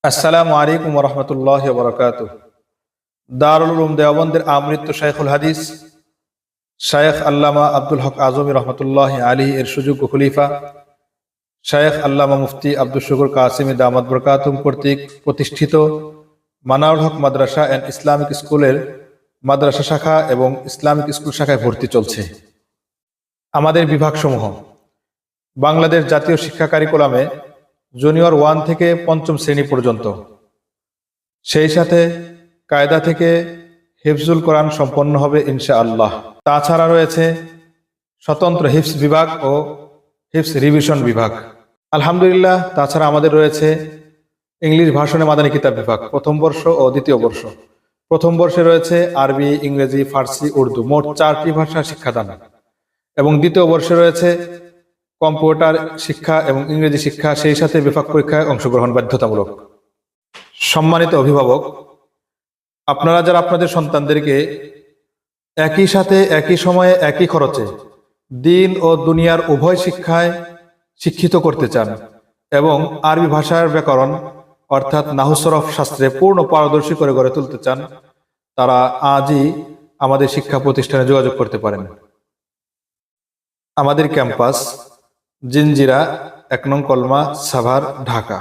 আসসালামু আলাইকুম রহমতুল্লাহ বরকাতুহ। দারুল উলুম দেওবন্দের আমৃত্য শাইখুল হাদিস শায়েখ আল্লামা আব্দুল হক আজমি রহমতুল্লাহ আলী এর সুযোগ্য খলিফা শায়েখ আল্লামা মুফতি আব্দুল শুকুর কাসিমি দামাত বরকাতুম কর্তৃক প্রতিষ্ঠিত মানাউল হক মাদ্রাসা অ্যান্ড ইসলামিক স্কুলের মাদ্রাসা শাখা এবং ইসলামিক স্কুল শাখায় ভর্তি চলছে। আমাদের বিভাগসমূহ: বাংলাদেশ জাতীয় শিক্ষা কারিকুলামে জুনিয়র 1 থেকে 5ম শ্রেণী পর্যন্ত, সেই সাথে কায়দা থেকে হিফজুল কোরআন সম্পন্ন হবে ইনশাআল্লাহ। তাছাড়া রয়েছে স্বতন্ত্র হিফজ বিভাগ ও হিফজ রিভিশন বিভাগ। আলহামদুলিল্লাহ, তাছাড়া আমাদের রয়েছে ইংলিশ ভার্সনে মাদানী কিতাব বিভাগ, প্রথম বর্ষ ও দ্বিতীয় বর্ষ। প্রথম বর্ষে রয়েছে আরবি, ইংরেজি, ফার্সি, উর্দু, মোট 4টি ভাষা শিক্ষাদান, এবং দ্বিতীয় বর্ষে রয়েছে কম্পিউটার শিক্ষা এবং ইংরেজি শিক্ষা, সেই সাথে বিভাগ পরীক্ষায় অংশগ্রহণ বাধ্যতামূলক। সম্মানিত অভিভাবক, আপনারা যারা আপনাদের সন্তানদেরকে একই সাথে একই সময়ে একই খরচে দিন ও দুনিয়ার উভয় শিক্ষায় শিক্ষিত করতে চান এবং আরবি ভাষার ব্যাকরণ অর্থাৎ নাহু সরফ শাস্ত্রে পূর্ণ পারদর্শী করে গড়ে তুলতে চান, তারা আজই আমাদের শিক্ষা প্রতিষ্ঠানে যোগাযোগ করতে পারেন। আমাদের ক্যাম্পাস জিনজিরা 1 নং কলমা, সাভার, ঢাকা।